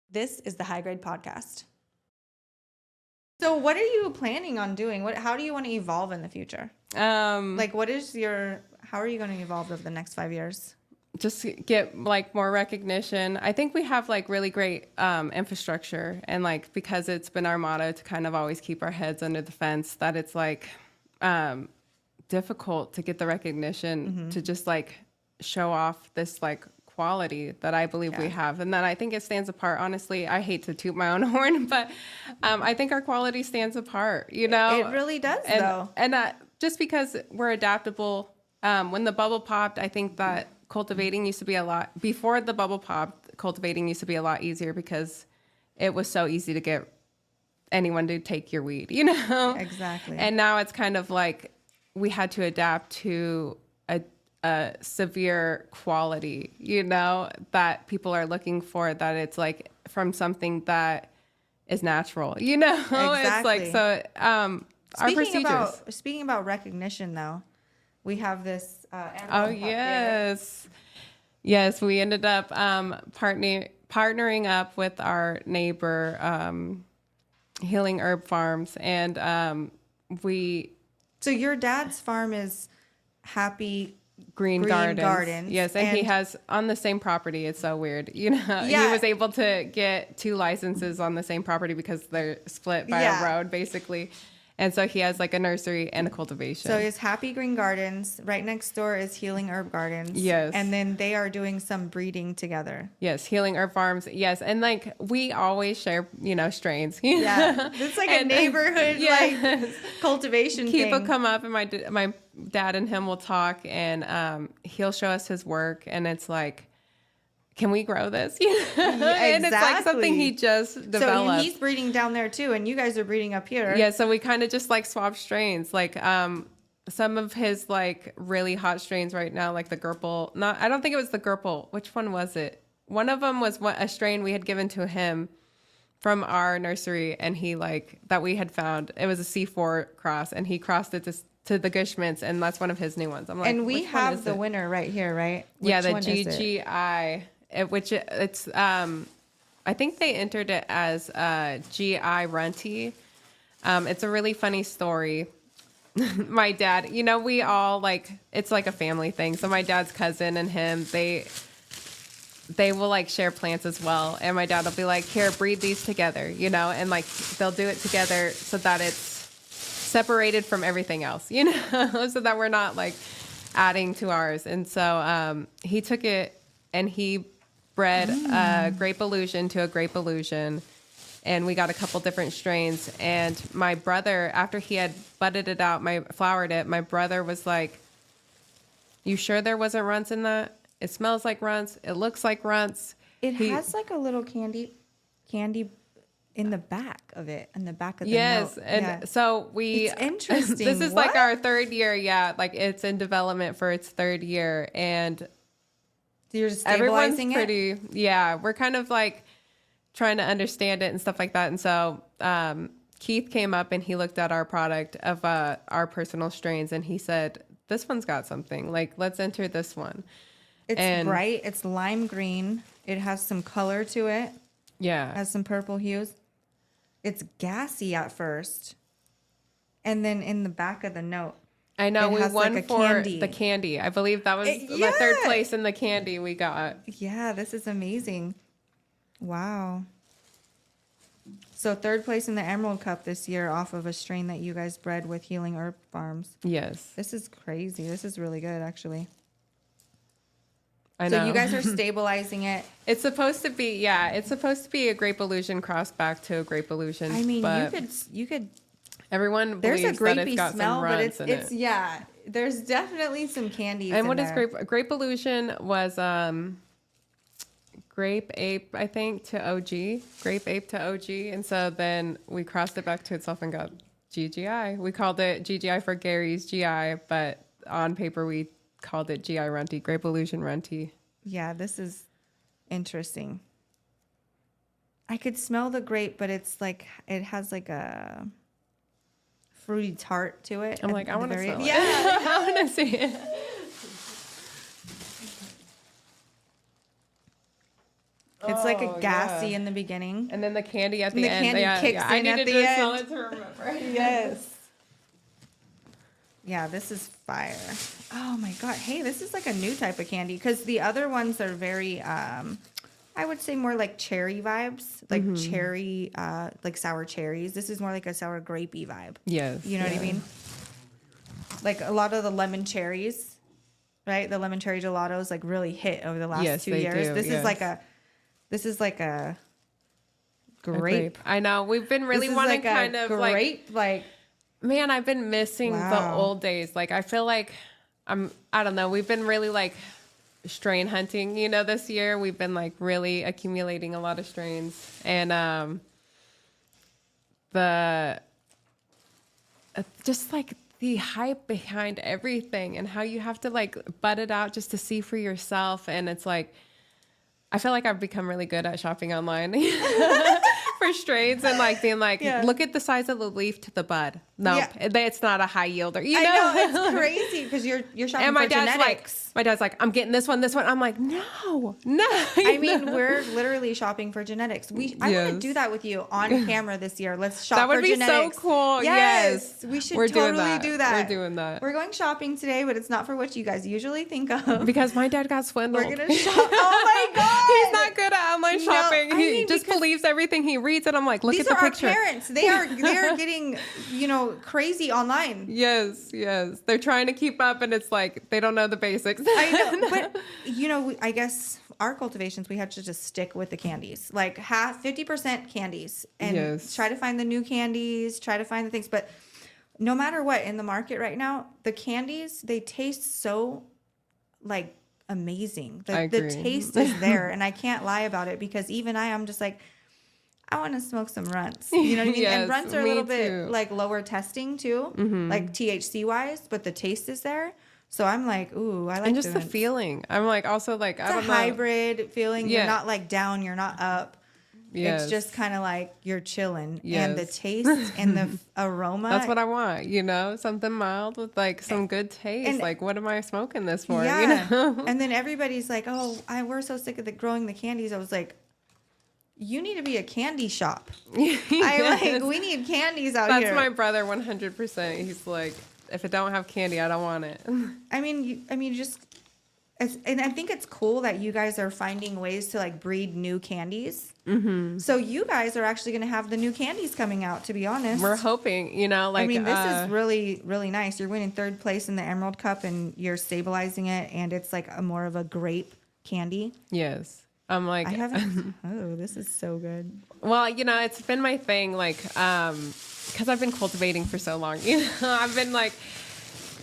This is the Hi-Grade Podcast. So what are you planning on doing? How do you want to evolve in the future? How are you going to evolve over the next 5 years? Just get like more recognition. I think we have like really great infrastructure, and like because it's been our motto to kind of always keep our heads under the fence, that it's like difficult to get the recognition to just like show off this like quality that I believe we have, and that I think it stands apart. Honestly, I hate to toot my own horn, but I think our quality stands apart. You know, it really does, though. And just because we're adaptable. When the bubble popped, I think that cultivating used to be a lot before the bubble popped. Cultivating used to be a lot easier because it was so easy to get anyone to take your weed. You know, exactly. And now it's kind of like we had to adapt to a severe quality, you know, that people are looking for, that it's like from something that is natural, you know. Exactly. It's like, so our procedures. Speaking about recognition, though, we have this animal cup yes there. Yes, we ended up partnering up with our neighbor, Healing Herb Farms, and so your dad's farm is Happy Green Gardens. Yes, and he has on the same property. It's so weird. You know, he was able to get 2 licenses on the same property because they're split by a road, basically. And so he has like a nursery and a cultivation. So it's Happy Green Gardens. Right next door is Healing Herb Gardens. Yes. And then they are doing some breeding together. Yes, Healing Herb Farms. Yes. And like we always share, you know, strains. Yeah. It's like a neighborhood like cultivation thing. People come up and my dad and him will talk, and he'll show us his work, and it's like, can we grow this? Yeah, exactly. And it's like something he just developed. So he's breeding down there too, and you guys are breeding up here. Yeah, so we kind of just like swap strains. Like some of his like really hot strains right now, like the Gerpel. I don't think it was the Gerpel. Which one was it? One of them was a strain we had given to him from our nursery, and he like that we had found. It was a C4 cross, and he crossed it to the Gushmints, and that's one of his new ones. I'm like, and we have the winner right here, right? The GGI. It's I think they entered it as GI Runty. It's a really funny story. My dad, you know, we all like, it's like a family thing. So my dad's cousin and him, they will like share plants as well. And my dad will be like, here, breed these together, you know, and like they'll do it together so that it's separated from everything else, you know, so that we're not like adding to ours. And so he took it and he bred a Grape Illusion to a Grape Illusion, and we got a couple different strains. And my brother, after he had budded it out, flowered it, my brother was like, you sure there wasn't runts in that? It smells like runts. It looks like runts. It has like a little candy in the back of it, in the back of the note. And so it's interesting. This is like our 3rd year. Yeah, like it's in development for its 3rd year, and so you're just stabilizing we're kind of like trying to understand it and stuff like that. And so Keith came up and he looked at our product of our personal strains, and he said, this one's got something, like let's enter this one. It's bright, it's lime green, it has some color to it, has some purple hues. It's gassy at first, and then in the back of the note, I know, we won for the candy. I believe that was my 3rd place in the candy we got. Yeah, this is amazing. Wow. So 3rd place in the Emerald Cup this year off of a strain that you guys bred with Healing Herb Farms. Yes. This is crazy. This is really good, actually. I know. So you guys are stabilizing it. It's supposed to be, it's supposed to be a Grape Illusion crossed back to a Grape Illusion. I mean, you could. Everyone there's believes a grapey that it's got smell, some runts but it's there's definitely some candies. And in what there. is Grape Illusion was Grape Ape, I think, to OG. Grape Ape to OG, and so then we crossed it back to itself and got GGI. We called it GGI for Gary's GI, but on paper we called it GI Runty, Grape Illusion Runty. Yeah, this is interesting. I could smell the grape, but it's like it has like a fruity tart to it. I'm like, I want to smell it. Yeah, I want to see it. it's like a gassy in the beginning. And then the candy at the end. The candy kicks in at the end. Smell it to remember. Yes. Yeah, this is fire. Oh my God. Hey, this is like a new type of candy because the other ones are very, I would say more like cherry vibes, like cherry, like sour cherries. This is more like a sour grapey vibe. Yes. You know what I mean? Like a lot of the lemon cherries, right? The lemon cherry gelatos like really hit over the last 2 years. This is like a grape. I know. We've been really wanting kind of grape, like man, I've been missing the old days. Like I feel like I don't know. We've been really like strain hunting, this year. We've been like really accumulating a lot of strains, and just like the hype behind everything and how you have to like bud it out just to see for yourself. And it's like, I feel like I've become really good at shopping online for strains and like being like, look at the size of the leaf to the bud. No, it's not a high yielder. I know it's crazy because you're shopping for genetics. My dad's like, I'm getting this one. I'm like, no. I mean, we're literally shopping for genetics. I want to do that with you on camera this year. Let's shop for genetics. That would be so cool. Yes. We should totally do that. We're doing that. We're going shopping today, but it's not for what you guys usually think of. Because my dad got swindled. We're going to shop. Oh my God. He's not good at online shopping. He just believes everything he reads. And I'm like, look at the picture. These are our parents. They are getting, crazy online. Yes. They're trying to keep up and it's like, they don't know the basics. I know, but I guess our cultivations, we have to just stick with the candies, like 50% candies and try to find the new candies, try to find the things. But no matter what in the market right now, the candies, they taste so like amazing. The taste is there and I can't lie about it because even I'm just like, I want to smoke some runts. You know what I mean? And runts are a little bit like lower testing too, like THC wise, but the taste is there. So I'm like, ooh, I like. And just the feeling. I'm like, also like, I don't know. Hybrid feeling. Yeah. You're not like down. You're not up. Yes. It's just kind of like you're chilling. Yes. And the taste and the aroma. That's what I want. Something mild with like some good taste. And, like, what am I smoking this for? Yeah. And then everybody's like, oh, we're so sick of growing the candies. I was like, you need to be a candy shop. We need candies out here. That's my brother 100%. He's like, if it don't have candy, I don't want it. I mean, and I think it's cool that you guys are finding ways to like breed new candies. Mm-hmm. So you guys are actually going to have the new candies coming out, to be honest. We're hoping, I mean, this is really, really nice. You're winning 3rd place in the Emerald Cup and you're stabilizing it. And it's like more of a grape candy. Yes. I'm like, I haven't. Oh, this is so good. Well, it's been my thing, like, because I've been cultivating for so long. I've been like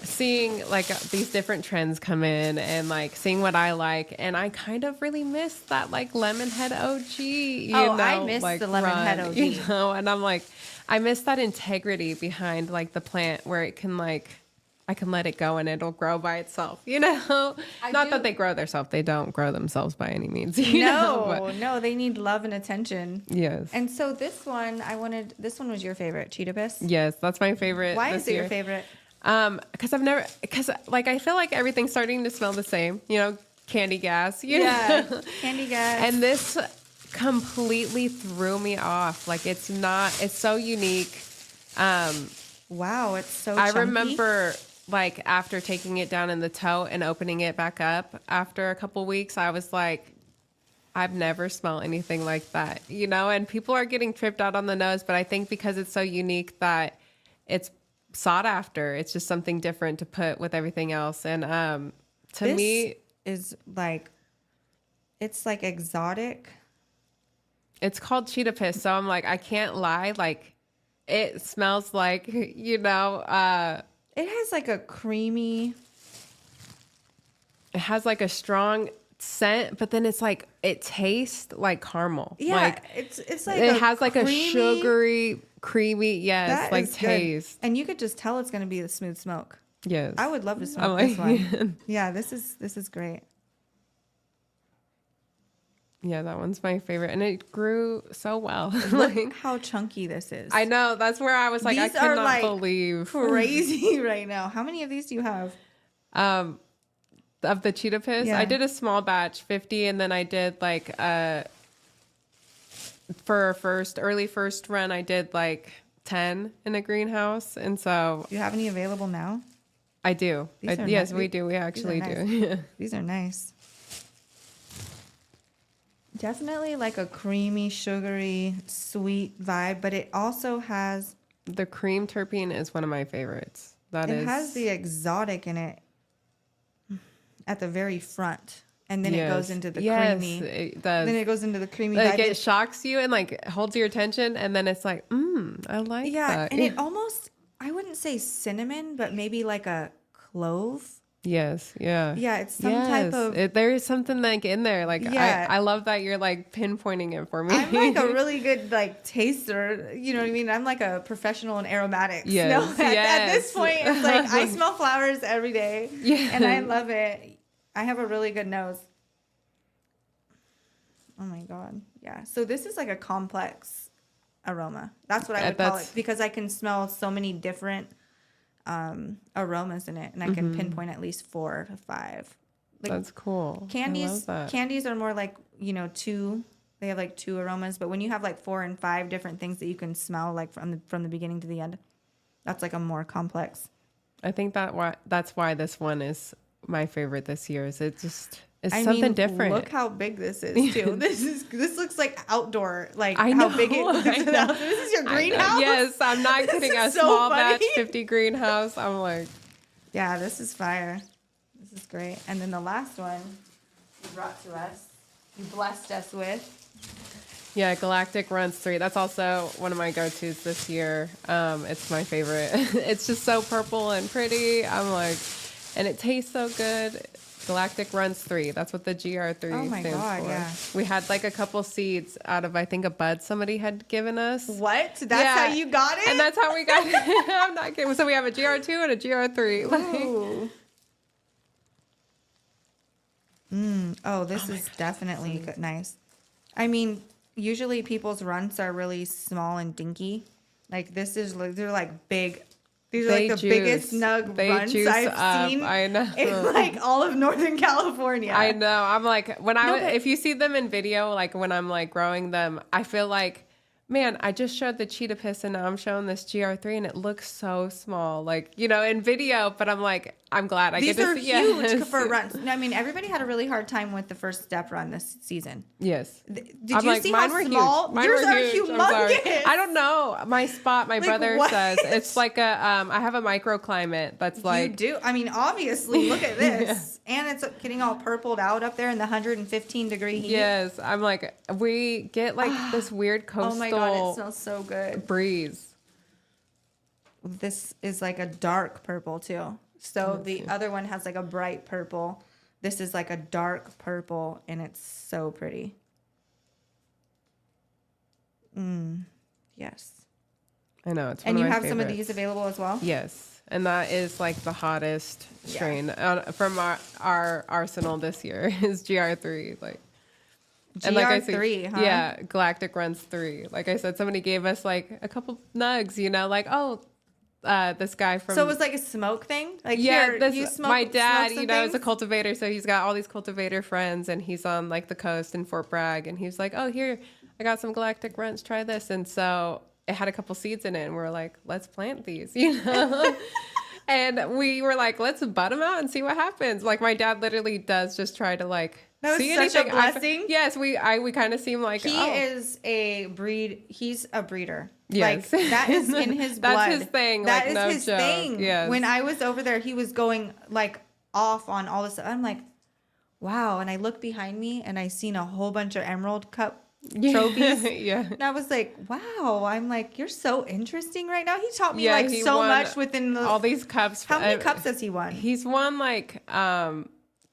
seeing like these different trends come in and like seeing what I like, and I kind of really miss that like lemon head OG. I miss like, the lemon head OG. And I'm like, I miss that integrity behind like the plant where it can like. I can let it go and it'll grow by itself, Not that they grow themselves. They don't grow themselves by any means. No, they need love and attention. Yes. And so this one was your favorite, Cheetah Piss? Yes, that's my favorite. Why is it your favorite? Because like I feel like everything's starting to smell the same, candy gas. Yeah, candy gas. And this completely threw me off. Like it's so unique. Wow, it's so chunky. I remember like after taking it down in the tote and opening it back up after a couple weeks, I was like, I've never smelled anything like that, and people are getting tripped out on the nose, but I think because it's so unique that it's sought after. It's just something different to put with everything else. And to me is like, it's like exotic. It's called Cheetah Piss. So I'm like, I can't lie. Like it smells like, it has like a creamy. It has like a strong scent, but then it's like it tastes like caramel. Yeah, like, it's like it has like a sugary, creamy, like taste. Good. And you could just tell it's going to be the smooth smoke. Yes, I would love to smoke this one. Yeah, this is great. Yeah, that one's my favorite, and it grew so well. Look how chunky this is. I know. That's where I was like, I could not believe. Crazy right now. How many of these do you have? Of the Cheetah Piss, yeah. I did a small batch, 50, and then I did like for early first run, I did like 10 in a greenhouse. And so. Do you have any available now? I do. Yes, we do. We actually do. These are nice. Definitely like a creamy, sugary, sweet vibe, but it also has... The cream terpene is one of my favorites. It has the exotic in it at the very front. And then it goes into the creamy. It does. Then it goes into the creamy like vibe. It shocks you and like holds your attention. And then it's like, I like that. Yeah, and it almost... I wouldn't say cinnamon, but maybe like a clove. Yes. Yeah. Yeah. It's some type of. There is something like in there. Like I love that you're like pinpointing it for me. I'm like a really good like taster. You know what I mean? I'm like a professional in aromatics. Yes. No, at this point, it's like I smell flowers every day. Yeah. And I love it. I have a really good nose. Oh my God. Yeah. So this is like a complex aroma. That's what I would call it, because I can smell so many different aromas in it, and I can pinpoint at least 4 to 5. Like, that's cool. Candies are more like, two. They have like 2 aromas, but when you have like 4 and 5 different things that you can smell like from the beginning to the end, that's like a more complex. I think that's why this one is my favorite this year. Is it just. It's something different. Look how big this is too. This looks like outdoor. Like how big it looks. This is your greenhouse. Yes, I'm not kidding. A so small batch 50 greenhouse. I'm like, yeah, this is fire. This is great. And then the last one you brought to us, you blessed us with. Yeah, Galactic Runs 3. That's also one of my go-tos this year. It's my favorite. It's just so purple and pretty. I'm like, and it tastes so good. Galactic Runs 3. That's what the GR3 oh my stands God, for. Yeah. We had like a couple seeds out of, I think, a bud somebody had given us. What? That's how you got it? And that's how we got it. I'm not kidding. So we have a GR2 and a GR3. Ooh. Oh, this is definitely good, nice. I mean, usually people's runts are really small and dinky. Like this is, they're like big. These are like the biggest snug runs I've seen in like all of Northern California. I know. I'm like, if you see them in video, like when I'm like growing them, I feel like, man, I just showed the cheetah piss and now I'm showing this GR3 and it looks so small, like, in video, but I'm like, I'm glad I get to see. These are huge for runs. I mean, everybody had a really hard time with the first step run this season. Yes. Did you see how small? Yours are humongous. I don't know. My brother says it's like I have a microclimate that's like. You do? I mean, obviously, look at this. Yeah. And it's getting all purpled out up there in the 115-degree heat. Yes. I'm like, we get like this weird coastal. Oh my God, it smells so good. Breeze. This is like a dark purple too. So the other one has like a bright purple. This is like a dark purple, and it's so pretty. Yes. I know. It's and you have favorites. Some of these available as well? Yes. And that is like the hottest strain from our arsenal this year is GR3. Like, GR3, like I said, huh? Yeah, Galactic Runs 3. Like I said, somebody gave us like a couple nugs, like, this guy from. So it was like a smoke thing? Like, my dad, is a cultivator, so he's got all these cultivator friends, and he's on like the coast in Fort Bragg, and he's like, oh, here, I got some Galactic Runs, try this. And so it had a couple seeds in it, and we're like, let's plant these, And we were like, let's bud them out and see what happens. Like my dad literally does just try to like that was see such anything. a blessing. Yes, we kind of seem like he is a breed. He's a breeder. Yes. Like that is in his blood. That's his thing. That like, is no his joke. thing. Yes. When I was over there, he was going like off on all this. I'm like, wow. And I look behind me and I seen a whole bunch of Emerald Cup trophies. Yeah. And I was like, wow. I'm like, you're so interesting right now. He taught me like so much within all these cups. How many cups has he won? He's won like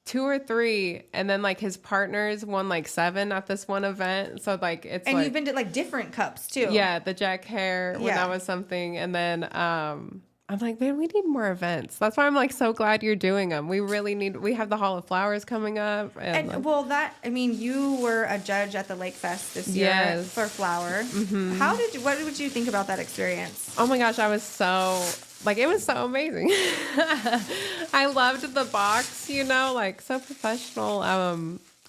2 or 3, and then like his partners won like 7 at this one event. So like it's and you've been to like different cups too. Yeah, the Jack Hare when that was something, and then I'm like, man, we need more events. That's why I'm like so glad you're doing them. We really need. We have the Hall of Flowers coming up, and like, you were a judge at the Lake Fest this year for flower. Mm-hmm. What did you think about that experience? Oh my gosh, I was so. Like, it was so amazing. I loved the box, like, so professional.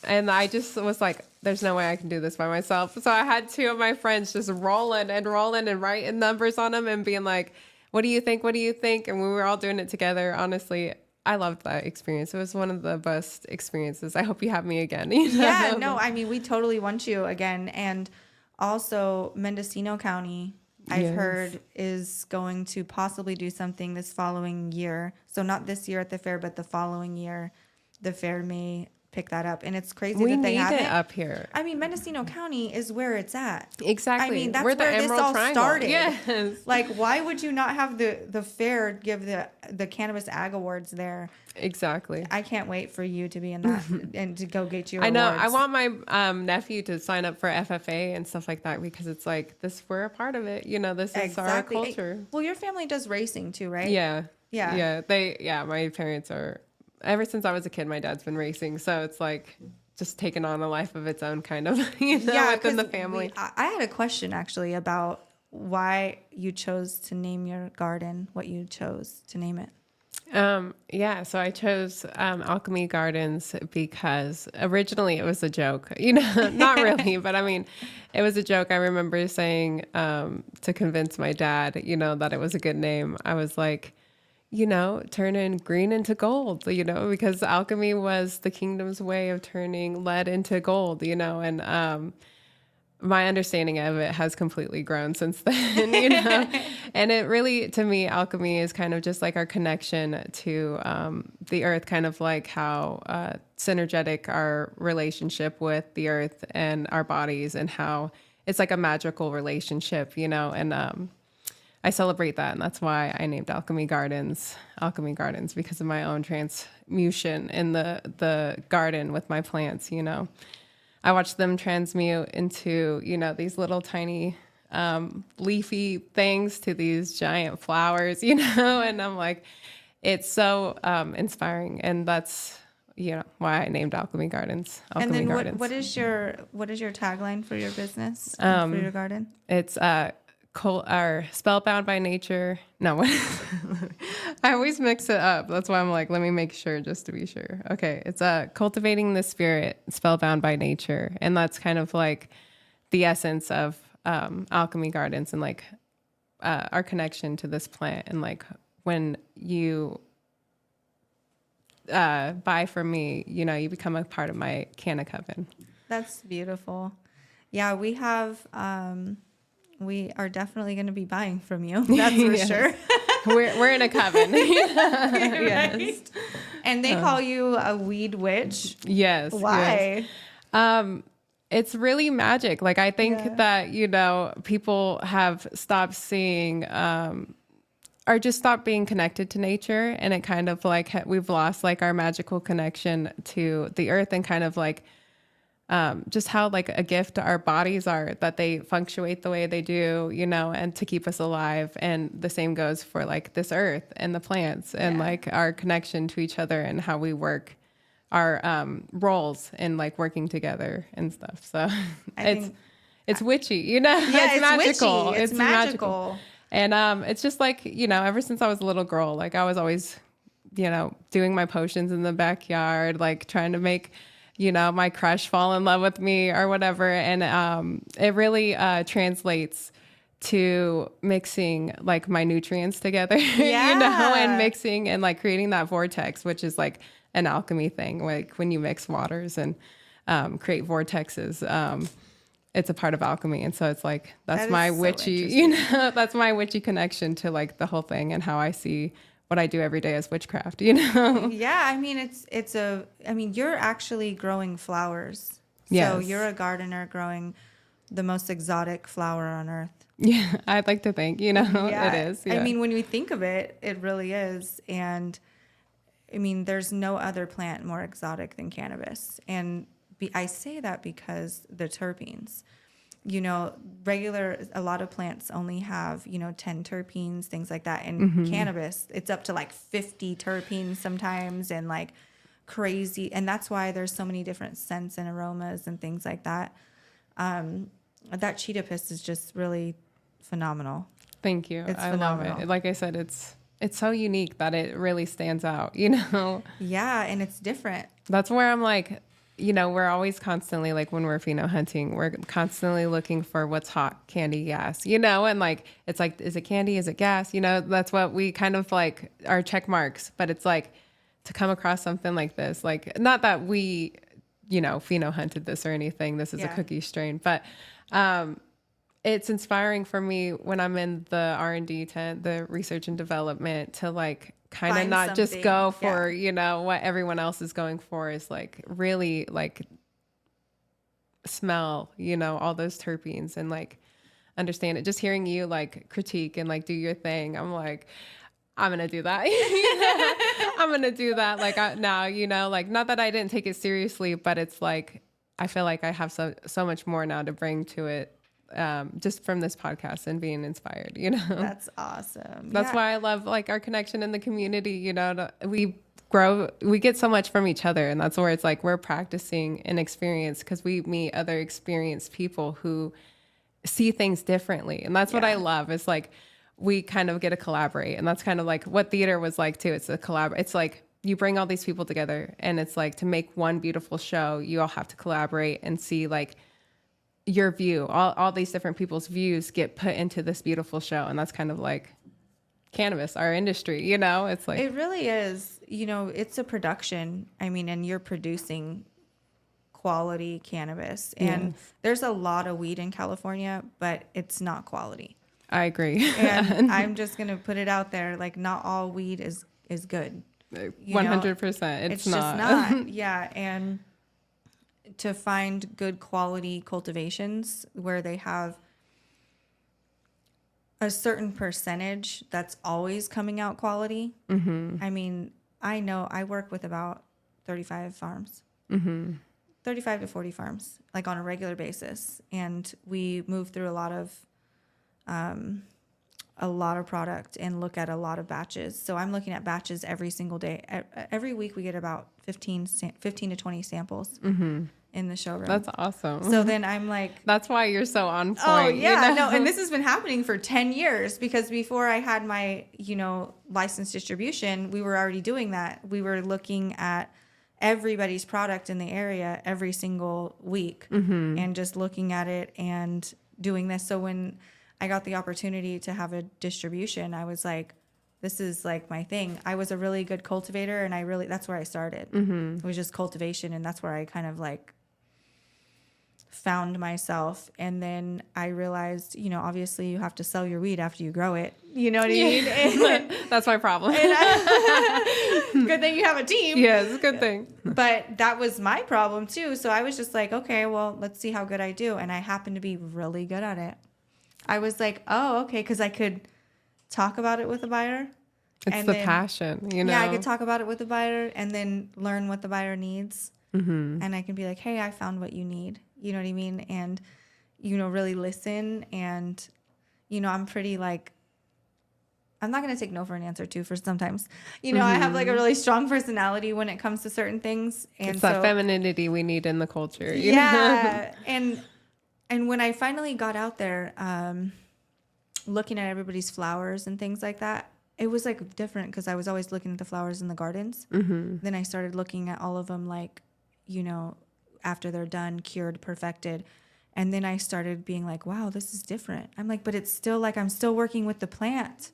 And I just was like, there's no way I can do this by myself. So I had two of my friends just rolling and writing numbers on them and being like, what do you think? What do you think? And we were all doing it together. Honestly, I loved that experience. It was one of the best experiences. I hope you have me again. Yeah, no, I mean, we totally want you again. And also Mendocino County, I've heard, is going to possibly do something this following year. So not this year at the fair, but the following year, the fair may pick that up. And it's crazy that they have it up here. I mean, Mendocino County is where it's at. Exactly. I mean, that's where where this all Triangle started. Yes. Like, why would you not have the fair give the Cannabis Ag Awards there? Exactly. I can't wait for you to be in that and to go get your I know. awards. I want my nephew to sign up for FFA and stuff like that because it's like this. We're a part of it. This is our culture. Well, your family does racing too, right? Yeah. Yeah. Yeah. My parents are. Ever since I was a kid, my dad's been racing, so it's like just taking on a life of its own, kind of. Within the family. I had a question actually about why you chose to name your garden. What you chose to name it. So I chose Alchemy Gardens because originally it was a joke, not really, but I mean, it was a joke. I remember saying to convince my dad, that it was a good name. I was like, turning green into gold, because alchemy was the kingdom's way of turning lead into gold, and my understanding of it has completely grown since then, and it really, to me, alchemy is kind of just like our connection to the earth, kind of like how synergetic our relationship with the earth and our bodies, and how it's like a magical relationship, and I celebrate that, and that's why I named Alchemy Gardens because of my own transmutation in the garden with my plants. I watch them transmute into these little tiny leafy things to these giant flowers, and I'm like, it's so inspiring, and that's why I named Alchemy Gardens. And then what is your tagline for your business, for your garden? It's are spellbound by nature. No, I always mix it up. That's why I'm like, let me make sure just to be sure. Okay, it's cultivating the spirit, spellbound by nature, and that's kind of like the essence of Alchemy Gardens and like our connection to this plant. And like when you buy from me, you become a part of my canna coven. That's beautiful. Yeah, we have. We are definitely going to be buying from you. That's for sure. We're in a coven. Yes. Right? And they call you a weed witch. Yes. Why? Yes. It's really magic. Like, I think that, people have stopped seeing, or just stopped being connected to nature. And it kind of like, we've lost like our magical connection to the earth, and kind of like, just how like a gift our bodies are, that they fluctuate the way they do, and to keep us alive. And the same goes for like this earth and the plants, and like our connection to each other, and how we work our roles in like working together and stuff. So it's witchy, Yeah, it's magical. Witchy. It's magical. And it's just like, ever since I was a little girl, like I was always, doing my potions in the backyard, like trying to make my crush fall in love with me or whatever. And it really translates to mixing like my nutrients together, and mixing and like creating that vortex, which is like an alchemy thing. Like when you mix waters and create vortexes, it's a part of alchemy. And so it's like, that's my witchy, that's my witchy connection to like the whole thing, and how I see what I do every day as witchcraft, Yeah, I mean, you're actually growing flowers. Yes. So you're a gardener growing the most exotic flower on earth. Yeah, I'd like to think, it is. Yeah. I mean, when we think of it, it really is. And I mean, there's no other plant more exotic than cannabis. And I say that because the terpenes. A lot of plants only have, 10 terpenes, things like that. And cannabis, it's up to like 50 terpenes sometimes, and like crazy. And that's why there's so many different scents and aromas and things like that. That cheetah piss is just really phenomenal. Thank you. It's I phenomenal. love it. Like I said, it's so unique that it really stands out, Yeah, and it's different. That's where I'm like, we're always constantly, like when we're pheno hunting, we're constantly looking for what's hot, candy, gas, and like, it's like, is it candy? Is it gas? That's what we kind of like our check marks, but it's like to come across something like this, like not that we, pheno hunted this or anything. This is a cookie strain, but, it's inspiring for me when I'm in the R&D tent, the research and development, to like kind of not just go for, what everyone else is going for, is like really like smell, all those terpenes and like understand it. Just hearing you like critique and like do your thing. I'm like, I'm going to do that. I'm going to do that. Like now, like not that I didn't take it seriously, but it's like, I feel like I have so much more now to bring to it. Just from this podcast and being inspired, That's awesome. That's why I love like our connection in the community, we get so much from each other, and that's where it's like we're practicing an experience because we meet other experienced people who see things differently. And that's what I love. It's like we kind of get to collaborate, and that's kind of like what theater was like too. It's a it's like you bring all these people together, and it's like to make one beautiful show, you all have to collaborate and see like your view, all these different people's views get put into this beautiful show. And that's kind of like cannabis, our industry, it's like, it really is, it's a production. I mean, and you're producing quality cannabis, and there's a lot of weed in California, but it's not quality. I agree. And I'm just going to put it out there. Like not all weed is good. 100%. It's not. Just not. Yeah. And to find good quality cultivations where they have a certain percentage that's always coming out quality. Mm-hmm. I mean, I know I work with about 35 farms, 35 to 40 farms, like on a regular basis. And we move through a lot of product and look at a lot of batches. So I'm looking at batches every single day. Every week we get about 15 to 20 samples. In the showroom. That's awesome. So then I'm like, that's why you're so on point. Oh yeah, no. And this has been happening for 10 years because before I had my, licensed distribution, we were already doing that. We were looking at everybody's product in the area every single week and just looking at it and doing this. So when I got the opportunity to have a distribution, I was like, this is like my thing. I was a really good cultivator, and that's where I started. It was just cultivation, and that's where I kind of like found myself. And then I realized, obviously you have to sell your weed after you grow it. You know what I mean? And, that's my problem. Good thing you have a team. Yes, good thing. But that was my problem too. So I was just like, okay, well, let's see how good I do. And I happened to be really good at it. I was like, oh, okay, because I could talk about it with a buyer. It's the passion, Yeah, I could talk about it with the buyer and then learn what the buyer needs. And I can be like, hey, I found what you need. You know what I mean? And, really listen. And, I'm pretty like, I'm not going to take no for an answer too for sometimes. I have like a really strong personality when it comes to certain things. And it's that femininity we need in the culture. Yeah. And when I finally got out there, looking at everybody's flowers and things like that, it was like different because I was always looking at the flowers in the gardens. Then I started looking at all of them like, after they're done, cured, perfected. And then I started being like, wow, this is different. I'm like, but it's still like I'm still working with the plant.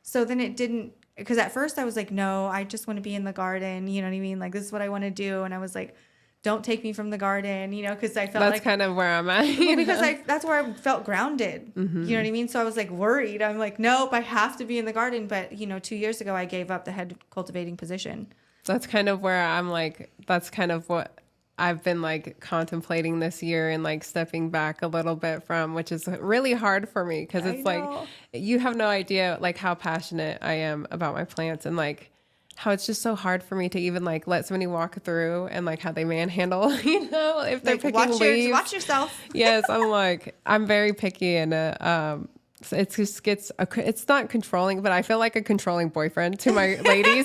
So then it didn't, because at first I was like, no, I just want to be in the garden. You know what I mean? Like, this is what I want to do. And I was like, don't take me from the garden, because I felt that's kind of where I'm at. Because that's where I felt grounded. You know what I mean? So I was like worried. I'm like, nope, I have to be in the garden. But, 2 years ago, I gave up the head cultivating position. That's kind of where I'm like, that's kind of what I've been like contemplating this year and like stepping back a little bit from, which is really hard for me because it's like, you have no idea like how passionate I am about my plants and like how it's just so hard for me to even like let somebody walk through and like how they manhandle, if they're like, picking leaves. Watch yourself. Yes, I'm very picky and so it just gets it's not controlling, but I feel like a controlling boyfriend to my ladies,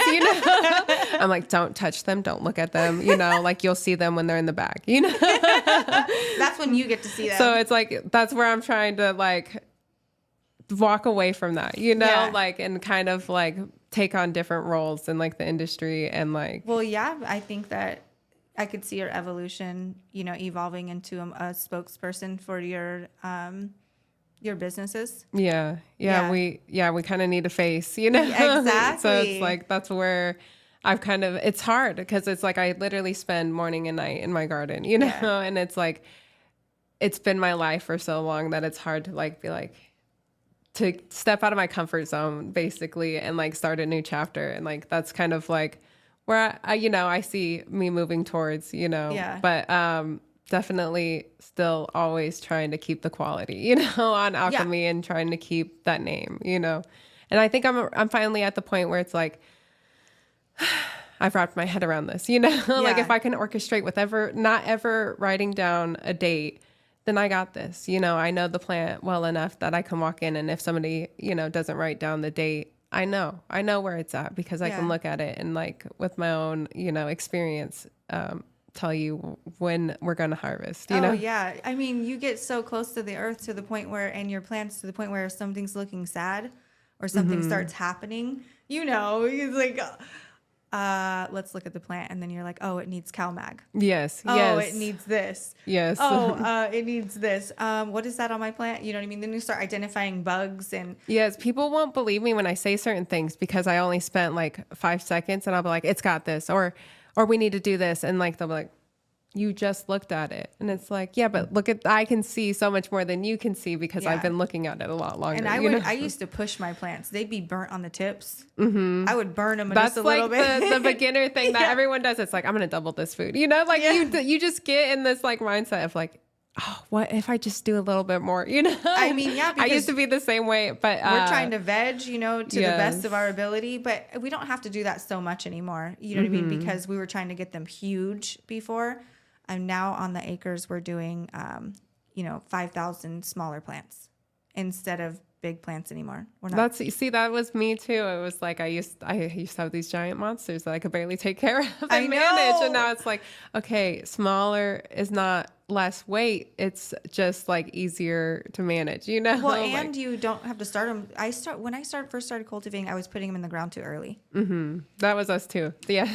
I'm like, don't touch them, don't look at them, like you'll see them when they're in the bag, That's when you get to see them. So it's like that's where I'm trying to like walk away from that, like and kind of like take on different roles in like the industry and like. Well, yeah, I think that I could see your evolution, evolving into a spokesperson for your businesses. Yeah. We kind of need a face, Exactly. So it's like, that's where it's hard because it's like, I literally spend morning and night in my garden, and it's like, it's been my life for so long that it's hard to like, be like, to step out of my comfort zone basically and like start a new chapter. And like, that's kind of like where I see me moving towards, but, definitely still always trying to keep the quality, on Alchemy and trying to keep that name, and I think I'm finally at the point where it's like, I've wrapped my head around this, like if I can orchestrate not ever writing down a date, then I got this, I know the plant well enough that I can walk in, and if somebody, doesn't write down the date, I know where it's at because I can look at it and like with my own, experience, tell you when we're going to harvest, you know? Yeah. I mean, you get so close to the earth to the point where, and your plants to the point where something's looking sad or something starts happening, it's like, let's look at the plant. And then you're like, oh, it needs CalMag. Yes. Oh, it needs this. Yes. Oh, it needs this. What is that on my plant? You know what I mean? Then you start identifying bugs and. Yes. People won't believe me when I say certain things because I only spent like 5 seconds and I'll be like, it's got this, or we need to do this. And like, they'll be like, you just looked at it. And it's like, yeah, but I can see so much more than you can see because I've been looking at it a lot longer. And I used to push my plants. They'd be burnt on the tips. Mm-hmm. I would burn them just a little bit. That's like the beginner thing that everyone does. It's like, I'm going to double this food, like you just get in this like mindset of like, oh, what if I just do a little bit more, I mean, yeah, I used to be the same way, but we're trying to veg, to the best of our ability, but we don't have to do that so much anymore. You know what I mean? Because we were trying to get them huge before. I'm now on the acres. We're doing, 5,000 smaller plants instead of big plants anymore. We're not. That was me too. It was like I used to have these giant monsters that I could barely take care of and manage, and now it's like, okay, smaller is not less weight, it's just like easier to manage, well, and you don't have to start them. When I first started cultivating, I was putting them in the ground too early. That was us too. Yeah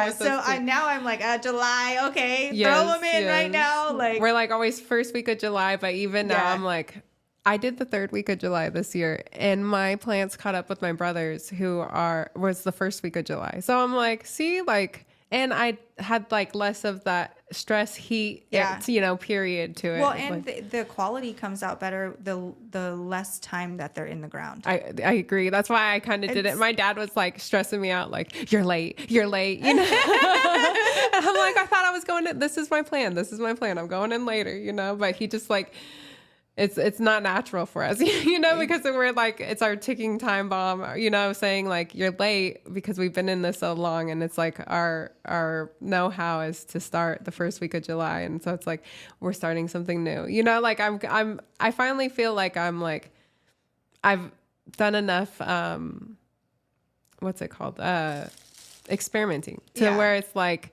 so now I'm like, July, okay, throw them in right now. Like, we're like always first week of July, but even now I'm like, I did the third week of July this year, and my plants caught up with my brothers was the first week of July. So I'm like, see, like, and I had like less of that stress heat, period to it. Well, and the quality comes out better the less time that they're in the ground. I agree. That's why I kind of did it. My dad was like stressing me out, like, you're late. And I'm like, I thought I was going to, this is my plan. I'm going in later, but he just like, it's not natural for us, because we're like, it's our ticking time bomb, saying like, you're late because we've been in this so long. And it's like our know-how is to start the first week of July. And so it's like, we're starting something new, like I finally feel like I've done enough, what's it called? Experimenting to where it's like,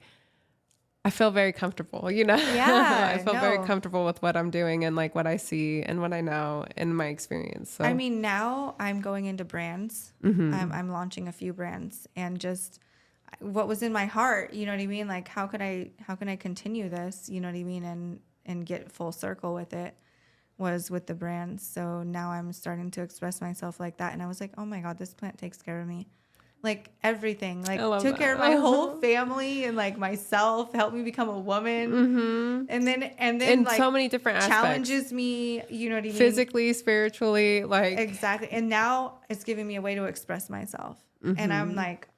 I feel very comfortable, Yeah. I feel very comfortable with what I'm doing and like what I see and what I know in my experience. So I mean, now I'm going into brands. I'm launching a few brands, and just what was in my heart, you know what I mean? Like, how can I continue this, you know what I mean? And get full circle with it was with the brands. So now I'm starting to express myself like that. And I was like, oh my God, this plant takes care of me. Like everything, like took care of my whole family and like myself, helped me become a woman, and then in like so many different aspects. Challenges me, you know what I mean? Physically, spiritually, like exactly. And now it's giving me a way to express myself, and I'm like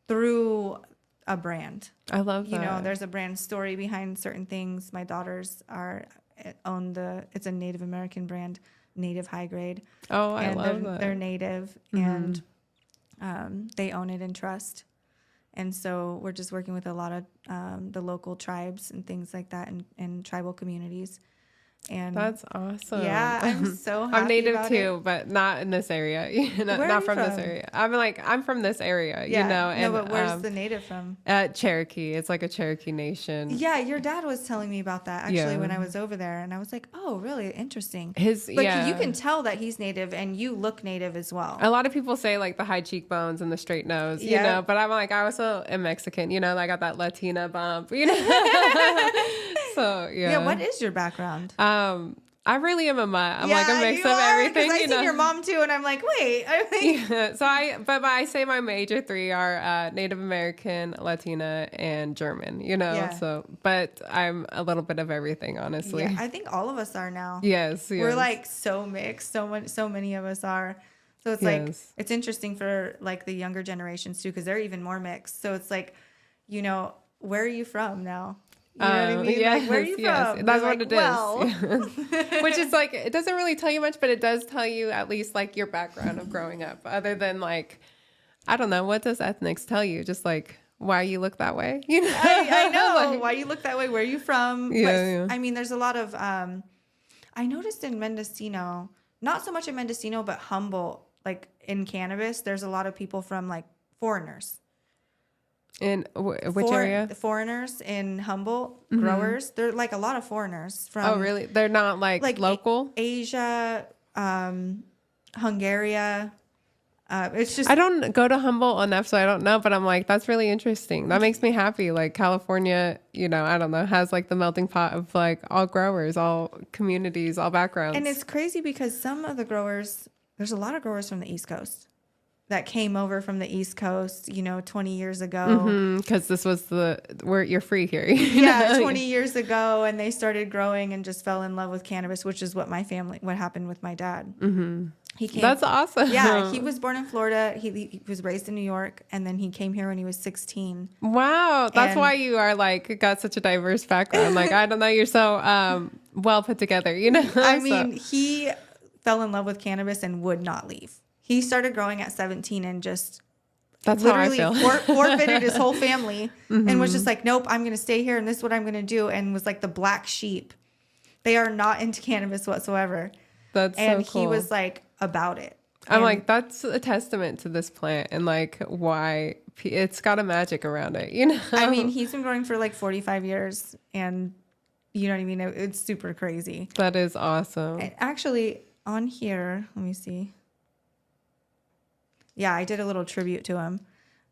through a brand. I love that. There's a brand story behind certain things. My daughters own it's a Native American brand, Native Hi-Grade. Oh, I love that. They're Native and. They own it in trust. And so we're just working with a lot of the local tribes and things like that and tribal communities. And that's awesome. Yeah, I'm so happy. I'm native about too, it. but not in this area. Not from this area. I'm from this area, yeah. you know. And, no, but where's the native from? Cherokee. It's like a Cherokee nation. Yeah, your dad was telling me about that actually when I was over there, and I was like, oh, really interesting. But you can tell that he's native, and you look native as well. A lot of people say like the high cheekbones and the straight nose, you know, but I'm like, I also am Mexican, you know, I got that Latina bump, you know. So yeah. Yeah, what is your background? I really am a mutt. I'm like a mix of everything. I see your mom too, and I'm like, wait. Yeah. So I say my major three are Native American, Latina, and German. You know. Yeah. So, but I'm a little bit of everything, honestly. Yeah, I think all of us are now. Yes. We're like so mixed. So many of us are. So it's like it's interesting for like the younger generations too, because they're even more mixed. So it's like, you know, where are you from now? You know what I mean? Yes, like, where are you from? That's what it is. Which is like, it doesn't really tell you much, but it does tell you at least like your background of growing up. Other than like, I don't know, what does ethnics tell you? Just like why you look that way? You know, I know like, why you look that way. Where are you from? Yeah, I mean, there's a lot of. I noticed in Mendocino, not so much in Mendocino, but Humboldt, like in cannabis, there's a lot of people from like foreigners. In which area? Foreigners in Humboldt, growers. They're like a lot of foreigners from. Oh, really? They're not like local? Asia, Hungary. It's just. I don't go to Humboldt enough, so I don't know, but I'm like, that's really interesting. That makes me happy. Like California, you know, I don't know, has like the melting pot of like all growers, all communities, all backgrounds. And it's crazy because some of the growers, there's a lot of growers from the East Coast that came over from the East Coast, you know, 20 years ago. Because this was where you're free here. Yeah, 20 years ago. And they started growing and just fell in love with cannabis, which is what happened with my dad. He came. That's awesome. Yeah, he was born in Florida. He was raised in New York. And then he came here when he was 16. Wow. That's why you are like, got such a diverse background. Like, I don't know, you're so well put together, you know? I mean, he fell in love with cannabis and would not leave. He started growing at 17 and just literally forfeited his whole family and was just like, nope, I'm going to stay here and this is what I'm going to do. And was like the black sheep. They are not into cannabis whatsoever. That's so cool. He was like about it. I'm like, that's a testament to this plant and like why it's got a magic around it, you know? I mean, he's been growing for like 45 years and you know what I mean? It's super crazy. That is awesome. And actually on here, let me see. Yeah, I did a little tribute to him.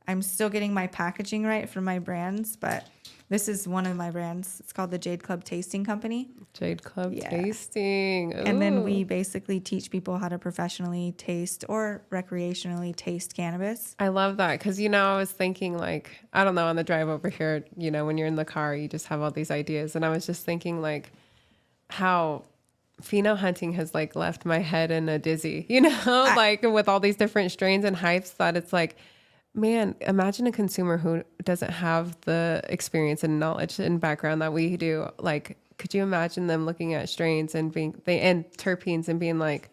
I'm still getting my packaging right for my brands, but this is one of my brands. It's called the Jade Club Tasting Company. Jade Club Tasting. Ooh. And then we basically teach people how to professionally taste or recreationally taste cannabis. I love that because, you know, I was thinking like, I don't know, on the drive over here, you know, when you're in the car, you just have all these ideas. And I was just thinking like how pheno hunting has like left my head in a dizzy, you know, like with all these different strains and hypes that it's like, man, imagine a consumer who doesn't have the experience and knowledge and background that we do. Like, could you imagine them looking at strains and and terpenes and being like,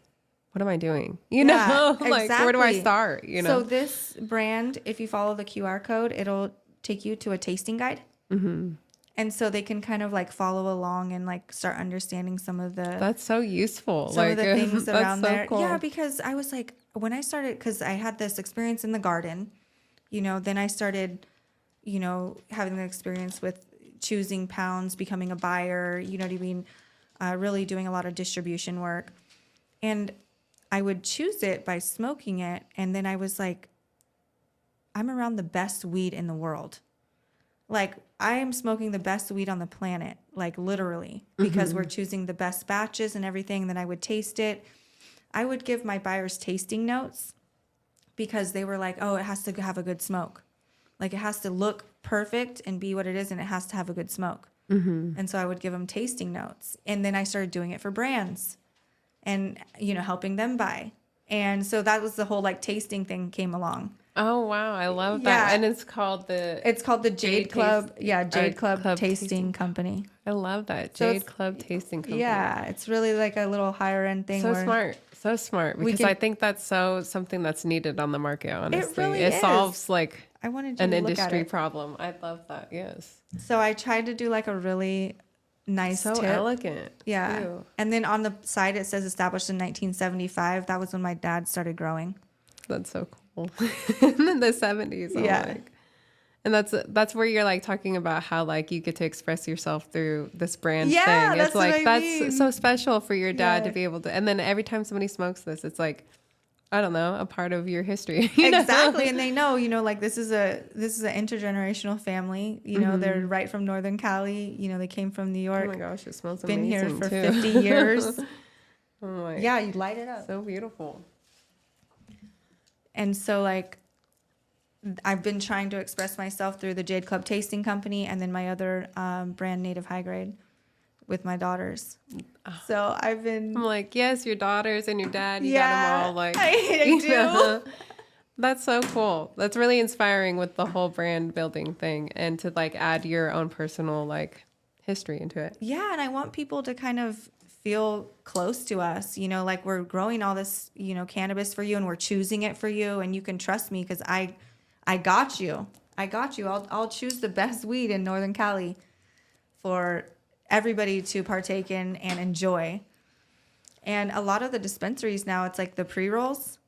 what am I doing? You know, like where do I start? You know? So this brand, if you follow the QR code, it'll take you to a tasting guide. And so they can kind of like follow along and like start understanding some of the. That's so useful. Some of the things around there. Cool. Yeah, because I was like, when I started, because I had this experience in the garden, you know, then I started, you know, having the experience with choosing pounds, becoming a buyer, you know what I mean? Really doing a lot of distribution work. And I would choose it by smoking it. And then I was like, I'm around the best weed in the world. Like, I am smoking the best weed on the planet, like literally, because we're choosing the best batches and everything. Then I would taste it. I would give my buyers tasting notes because they were like, oh, it has to have a good smoke. Like, it has to look perfect and be what it is, and it has to have a good smoke. And so I would give them tasting notes. And then I started doing it for brands and, you know, helping them buy. And so that was the whole like tasting thing came along. Oh, wow. I love that. Yeah. And it's called the Jade Club. Jade Club Tasting Company. I love that. Jade Club Tasting Company. Yeah. It's really like a little higher end thing. So smart. Because I think that's something that's needed on the market, honestly. It really is. Solves like an industry problem. I love that. Yes. So I tried to do like a really nice so tip. Elegant. Yeah. Ew. And then on the side it says established in 1975. That was when my dad started growing. That's so cool. In the 70s. Yeah. And that's where you're like talking about how like you get to express yourself through this brand thing. That's It's like what I mean. so special for your dad to be able to. And then every time somebody smokes this, it's like, I don't know, a part of your history. Exactly. And they know, like this is an intergenerational family. They're right from Northern Cali. They came from New York. Oh my gosh, it smells been amazing. Been here for too. 50 years. Oh my. Yeah, you light it up. So beautiful. And so like I've been trying to express myself through the Jade Club Tasting Company and then my other brand, Native Hi-Grade, with my daughters. So I've been... I'm like, yes, your daughters and your dad, you got them all. Like, I do. That's so cool. That's really inspiring with the whole brand building thing and to like add your own personal like history into it. Yeah, and I want people to kind of feel close to us, like we're growing all this, cannabis for you and we're choosing it for you and you can trust me because I got you. I'll choose the best weed in Northern Cali for everybody to partake in and enjoy. And a lot of the dispensaries now, it's like the pre-rolls.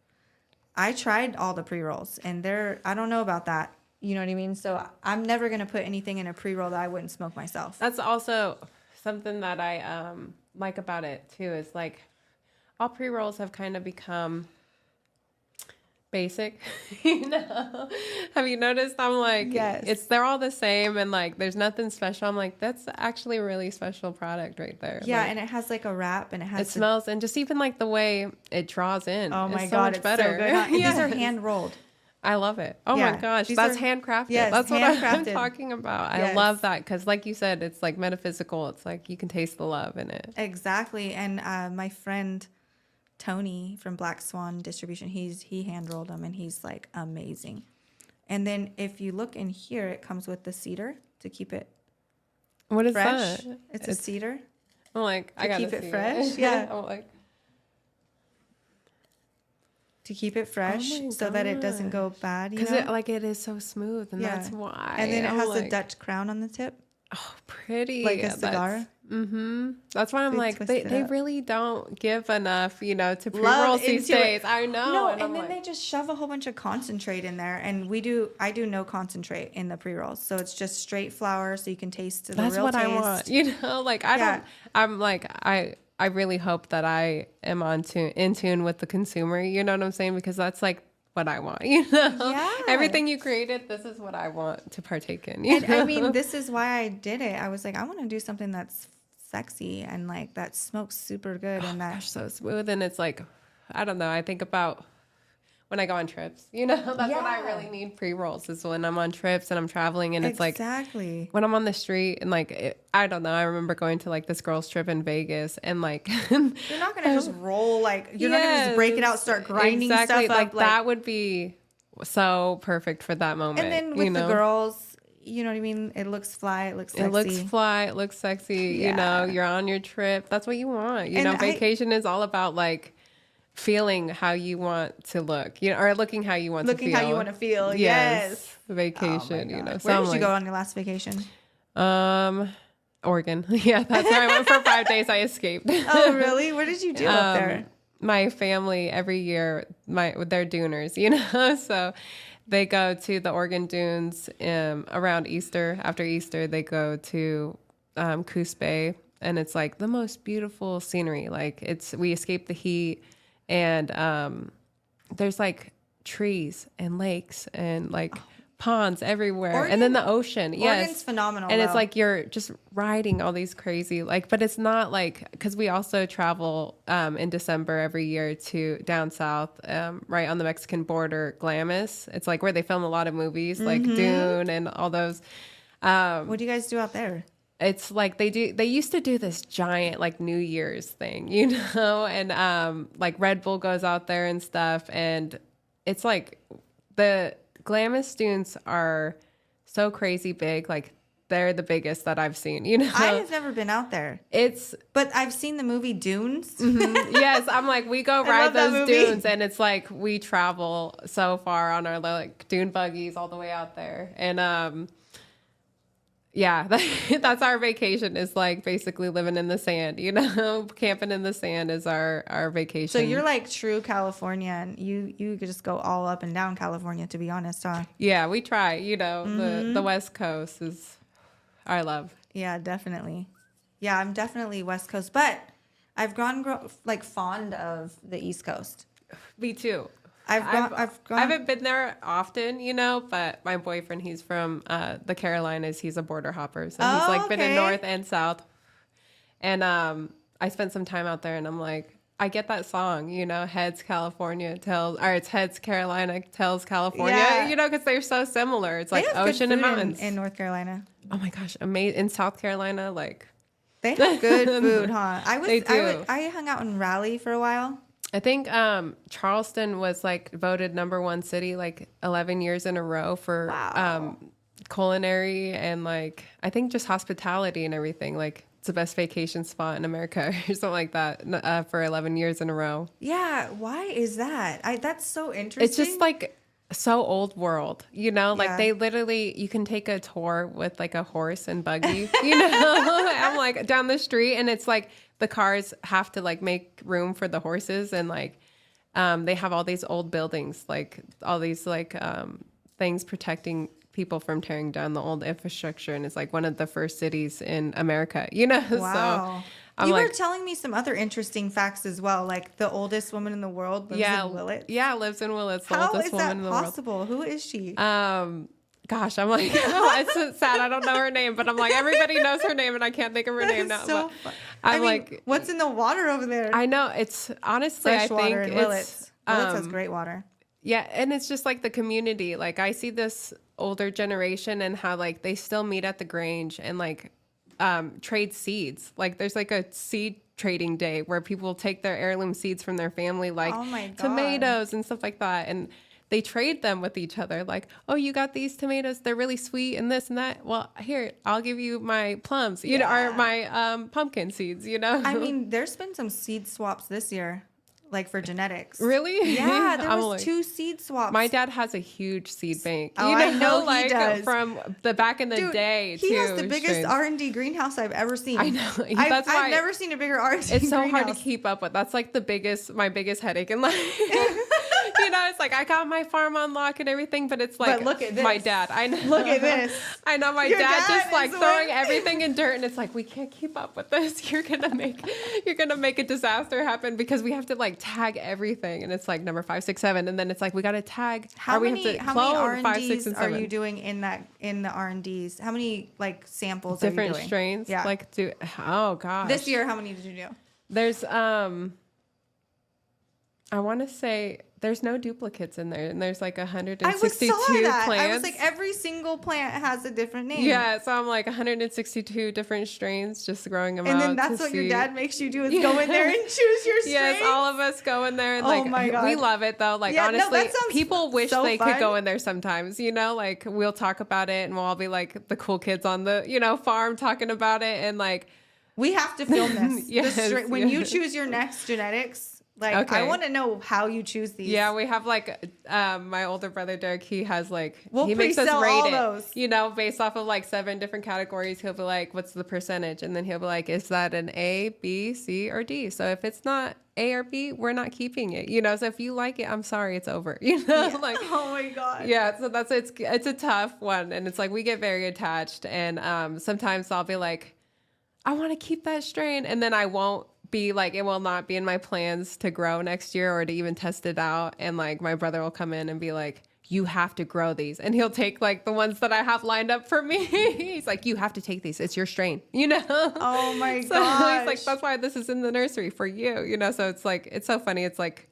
I tried all the pre-rolls and I don't know about that. You know what I mean? So I'm never going to put anything in a pre-roll that I wouldn't smoke myself. That's also something that I like about it too, is like all pre-rolls have kind of become basic. Have you noticed? I'm like, yes, they're all the same and like there's nothing special. I'm like, that's actually a really special product right there. Yeah, like, and it has like a wrap and it smells, and just even like the way it draws in. Oh my god, it's better. So good. And these are hand rolled. I love it. Oh my gosh, that's handcrafted. Yes, that's what I'm handcrafted. talking about. I love that because, like you said, it's like metaphysical. It's like you can taste the love in it. Exactly. And my friend Tony from Black Swan Distribution, he hand rolled them, and he's like amazing. And then if you look in here, it comes with the cedar to keep it. What is fresh. that? It's a cedar. I'm like, I gotta keep it see fresh. It. Yeah. I'm like. To keep it fresh so that it doesn't go bad, because it is so smooth, and that's why. And then it has a Dutch crown on the tip. Oh, pretty, like a cigar. That's why I'm like, they really don't give enough, to pre-rolls these days. I know. No, and then they just shove a whole bunch of concentrate in there, and I do no concentrate in the pre-rolls, so it's just straight flower, so you can taste the real taste. That's what I want. I really hope that I am in tune with the consumer. You know what I'm saying? Because that's like what I want. Yeah. Everything you created, this is what I want to partake in. I mean, this is why I did it. I was like, I want to do something that's sexy and like that smokes super good and that's so smooth. And it's like, I don't know. I think about when I go on trips, that's what I really need pre-rolls is when I'm on trips and I'm traveling, and it's like when I'm on the street and like I don't know, I remember going to like this girl's trip in Vegas and like you're not gonna just roll like you're not gonna just break it out, start grinding stuff up. Like that would be so perfect for that moment. And then with the girls, you know what I mean? It looks fly. It looks sexy. It looks sexy. Yeah. You're on your trip. That's what you want. Vacation is all about like feeling how you want to look, or looking how you want to feel. Looking how you want to feel. Yes. Vacation, So where did you go on your last vacation? Oregon. Yeah, that's where I went for 5 days. I escaped. Oh, really? What did you do up there? My family every year, they're duners, so they go to the Oregon dunes around Easter. After Easter, they go to Coos Bay, and it's like the most beautiful scenery. Like we escape the heat. And there's like trees and lakes and like ponds everywhere. Oregon, and then the ocean. Oregon's phenomenal. And it's like you're just riding all these crazy, but it's not like, because we also travel in December every year to down south, right on the Mexican border, Glamis. It's like where they film a lot of movies, like Dune and all those. What do you guys do out there? It's like they used to do this giant like New Year's thing, and like Red Bull goes out there and stuff, and it's like the Glamis dunes are so crazy big, like they're the biggest that I've seen, I have never been out there. But I've seen the movie Dunes. Yes, I'm like, we go ride those dunes, and it's like we travel so far on our like dune buggies all the way out there, and Yeah, that's our vacation, is like basically living in the sand, you know, camping in the sand is our vacation. So you're like true Californian. You could just go all up and down California, to be honest, huh? Yeah, we try, you know, the West Coast is our love. Yeah, definitely. Yeah, I'm definitely West Coast, but I've grown like fond of the East Coast. Me too. I haven't been there often, you know, but my boyfriend, he's from the Carolinas. He's a border hopper. So he's like been in North and South. And I spent some time out there, and I'm like, I get that song, you know, Heads California tells, or it's Heads Carolina tells California, you know, because they're so similar. It's like ocean and mountains. In North Carolina. Oh my gosh, amazing. In South Carolina, like. They have good food, huh? I hung out in Raleigh for a while. I think Charleston was like voted #1 city like 11 years in a row for culinary and like I think just hospitality and everything. Like it's the best vacation spot in America or something like that for 11 years in a row. Yeah, why is that? That's so interesting. It's just like so old world, you know, like they literally, you can take a tour with like a horse and buggy, you know, I'm like down the street, and it's like the cars have to like make room for the horses, and like they have all these old buildings, like all these like things protecting people from tearing down the old infrastructure, and it's like one of the first cities in America, you know. Wow. So you were telling me some other interesting facts as well, like the oldest woman in the world lives in Willits. Yeah, lives in Willits. How is that possible? Who is she? Gosh, I'm like, it's sad. I don't know her name, but I'm like, everybody knows her name, and I can't think of her name now. So I mean, like, what's in the water over there? I know. It's honestly, fresh I think water in Willits. Willits has great water. Yeah, and it's just like the community. Like I see this older generation and how like they still meet at the Grange and like trade seeds. Like there's like a seed trading day where people take their heirloom seeds from their family, like tomatoes and stuff like that, and they trade them with each other. Like, oh, you got these tomatoes, they're really sweet and this and that. Well, here, I'll give you my plums, you know, or my pumpkin seeds, you know. I mean, there's been some seed swaps this year. Like for genetics. Really? Yeah, there was 2 seed swaps. My dad has a huge seed bank. Oh, you know, I know like he does. From the back in the day. He has the biggest R&D greenhouse I've ever seen. I know. I've never seen a bigger R&D greenhouse. It's so hard to keep up with. That's like my biggest headache in life. You know, it's like I got my farm on lock and everything, but it's like, but look at this. My dad. I know. Look at this. I know my dad just like throwing everything in dirt, and it's like we can't keep up with this. You're gonna make a disaster happen because we have to like tag everything, and it's like number 5, 6, 7, and then it's like we got to tag. How many R&Ds 5, 6, and 7. Are you doing in the R&Ds? How many like samples? Different are you doing? Strains. Yeah. Like oh gosh. This year, how many did you do? There's I want to say there's no duplicates in there, and there's like 162 plants. I was like, every single plant has a different name. Yeah, so I'm like 162 different strains, just growing them out. And then that's what your dad makes you do is go in there and choose your strains. Yes, all of us go in there, and like, my God. We love it though. Like honestly, people wish they could go in there sometimes. You know, like we'll talk about it, and we'll all be like the cool kids on the farm talking about it, and like we have to film this. When you choose your next genetics. Like, I want to know how you choose these. Yeah, we have like my older brother Derek. He has like he makes us rate all it, those. you know, based off of like 7 different categories. He'll be like, "What's the percentage?" And then he'll be like, "Is that an A, B, C, or D?" So if it's not A or B, we're not keeping it. You know, so if you like it, I'm sorry, it's over. You know, like oh my God. Yeah, so it's a tough one, and it's like we get very attached, and sometimes I'll be like, I want to keep that strain, and then I won't. Be like, it will not be in my plans to grow next year or to even test it out. And like my brother will come in and be like, you have to grow these, and he'll take like the ones that I have lined up for me. He's like, you have to take these, it's your strain, you know. Oh my God. So he's like, that's why this is in the nursery for you, you know. So it's like, it's so funny. It's like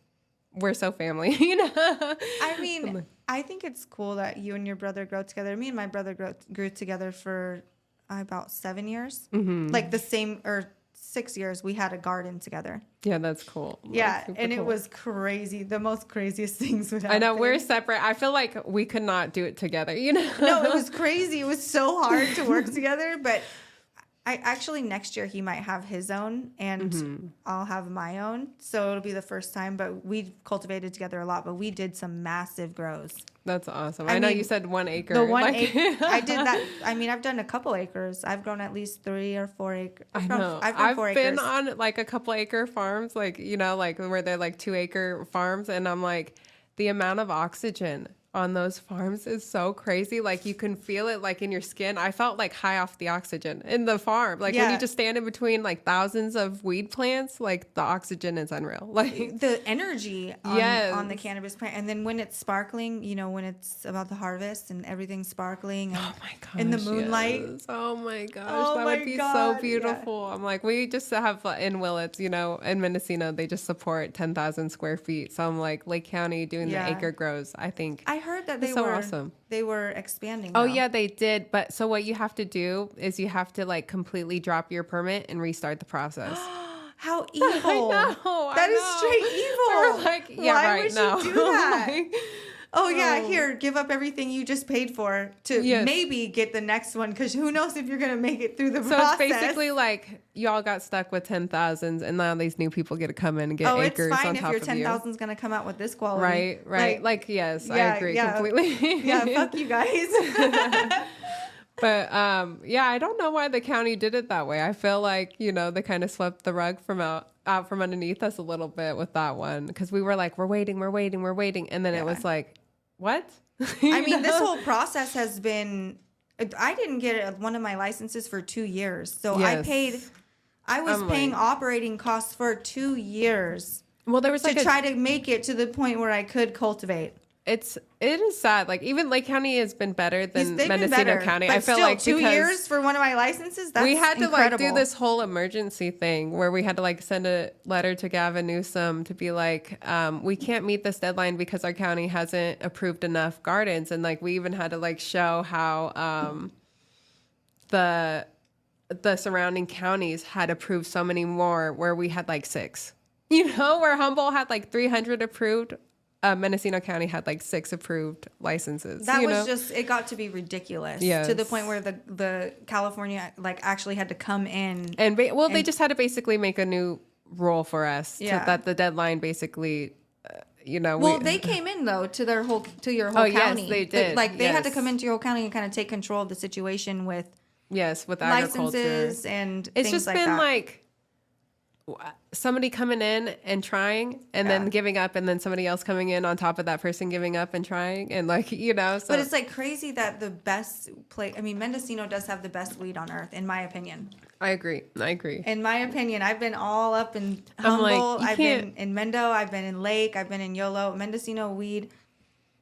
we're so family, you know. I mean, I think it's cool that you and your brother grow together. Me and my brother grew together for about 7 years. Like the same, or 6 years, we had a garden together. Yeah, that's cool. Yeah, and it was crazy. The most craziest things would happen. I know, we're separate. I feel like we could not do it together, you know? No, it was crazy. It was so hard to work together, but I actually next year he might have his own and I'll have my own. So it'll be the first time, but we cultivated together a lot, but we did some massive grows. That's awesome. I know you said 1 acre. The 1 acre. I did that. I mean, I've done a couple acres. I've grown at least 3 or 4 acres. I know. I've been on like a couple acre farms, like, you know, like where they're like 2 acre farms. And I'm like, the amount of oxygen on those farms is so crazy. Like you can feel it like in your skin. I felt like high off the oxygen in the farm. Like when you just stand in between like thousands of weed plants, like the oxygen is unreal. Like the energy on the cannabis plant. And then when it's sparkling, you know, when it's about the harvest and everything's sparkling and oh my gosh, in the moonlight. Yes. Oh my gosh. That would be so beautiful. Yeah. I'm like, we just have in Willits, you know, in Mendocino, they just support 10,000 square feet. So I'm like Lake County doing the acre grows. I think I heard that they were expanding. Oh yeah, they did. But so what you have to do is you have to like completely drop your permit and restart the process. How evil! That is straight evil. We're like, yeah, why right, would no. you do that? Oh yeah, here, give up everything you just paid for to maybe get the next one, because who knows if you're gonna make it through the process. So it's basically like y'all got stuck with 10,000s, and now these new people get to come in and get acres on top of you. Oh, it's fine if your 10,000 is gonna come out with this quality. Right. Like yes, I agree completely. Yeah, fuck you guys. But I don't know why the county did it that way. I feel like, you know, they kind of swept the rug from out from underneath us a little bit with that one, because we were like, we're waiting, and then it was like, what? I mean, this whole process has been. I didn't get one of my licenses for 2 years, so I was paying operating costs for 2 years. Well, there was to try to make it to the point where I could cultivate. It is sad. Like even Lake County has been better than Mendocino County. But I feel still, like 2 years for one of my licenses. That's we had to incredible. like do this whole emergency thing where we had to like send a letter to Gavin Newsom to be like, we can't meet this deadline because our county hasn't approved enough gardens, and like we even had to like show how the surrounding counties had approved so many more, where we had like 6. You know, where Humboldt had like 300 approved. Mendocino County had like 6 approved licenses. That was just, it got to be ridiculous to the point where the California like actually had to come in. And they just had to basically make a new rule for us that the deadline basically, you know. Well, they came in though to your whole county. Yes, they did. They had to come into your whole county and kind of take control of the situation with with licenses and it's things just like been that. like somebody coming in and trying and then giving up, and then somebody else coming in on top of that person giving up and trying, and like, you know. So. But it's like crazy that the best place, I mean, Mendocino does have the best weed on earth, in my opinion. I agree. In my opinion, I've been all up in Humboldt. I've been in Mendo. I've been in Lake. I've been in Yolo. Mendocino weed.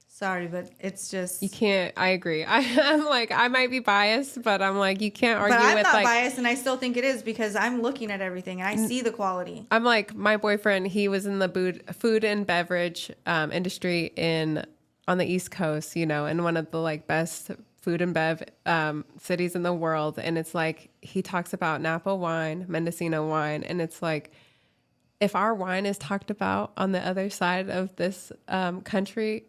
Sorry, but it's just... You can't... I agree. I'm like, I might be biased, but I'm like, you can't argue with... But I'm not like, biased, and I still think it is, because I'm looking at everything, and I see the quality. I'm like, my boyfriend, he was in the food and beverage industry on the East Coast, you know, in one of the like best food and bev cities in the world. And it's like, he talks about Napa wine, Mendocino wine, and it's like, if our wine is talked about on the other side of this country...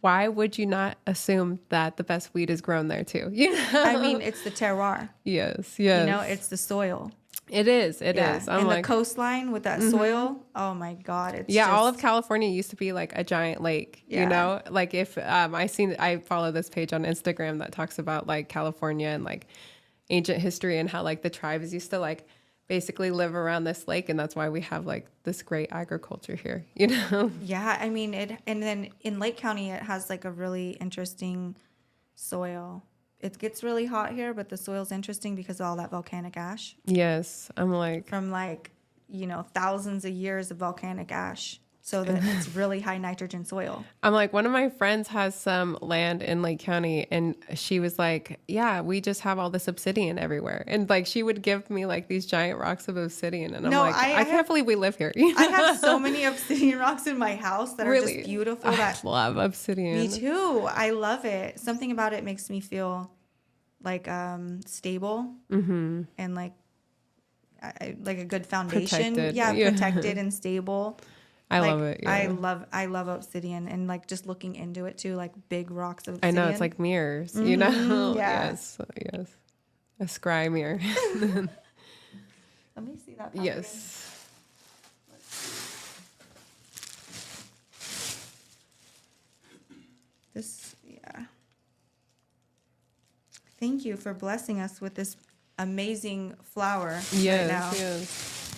Why would you not assume that the best weed is grown there too? You know? I mean, it's the terroir. Yes. You know, it's the soil. It is. It is. And like, the coastline with that soil. Oh my God. It's just... all of California used to be like a giant lake, you know, like if I follow this page on Instagram that talks about like California and like ancient history and how like the tribes used to like basically live around this lake, and that's why we have like this great agriculture here, you know. Yeah, I mean and then in Lake County it has like a really interesting soil. It gets really hot here, but the soil's interesting because of all that volcanic ash. Yes, I'm like from like, you know, thousands of years of volcanic ash. So that it's really high nitrogen soil. I'm like, one of my friends has some land in Lake County, and she was like, yeah, we just have all this obsidian everywhere. And like, she would give me like these giant rocks of obsidian. And I'm like, I can't believe we live here. I have so many obsidian rocks in my house that are just beautiful. I love obsidian. Me too. I love it. Something about it makes me feel like stable and like a good foundation. Protected and stable. I love it. Yeah. I love obsidian, and like just looking into it too, like big rocks of obsidian. I know, it's like mirrors, you know? Yes. Yes. A scrymier. Let me see that. Yes. Yeah. Thank you for blessing us with this amazing flower right now. Yes.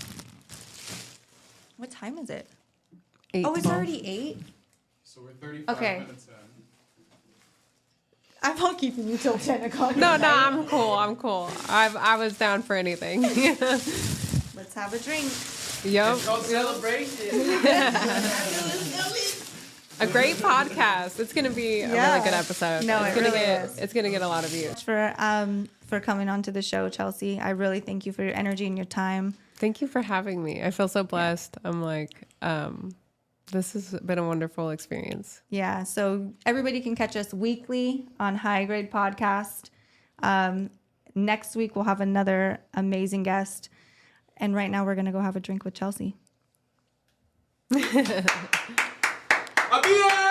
What time is it? 8, oh, it's already 8? So we're 35 minutes in. I'm not keeping you till 10 o'clock. No, I'm cool. I was down for anything. Let's have a drink. Yep. It's called celebration. A great podcast. It's gonna be a really good episode. No, it's really is. It's gonna get a lot of views. For coming onto the show, Chelsea. I really thank you for your energy and your time. Thank you for having me. I feel so blessed. I'm like, this has been a wonderful experience. Yeah. So everybody can catch us weekly on Hi-Grade Podcast. Next week we'll have another amazing guest. And right now we're gonna go have a drink with Chelsea. Abia!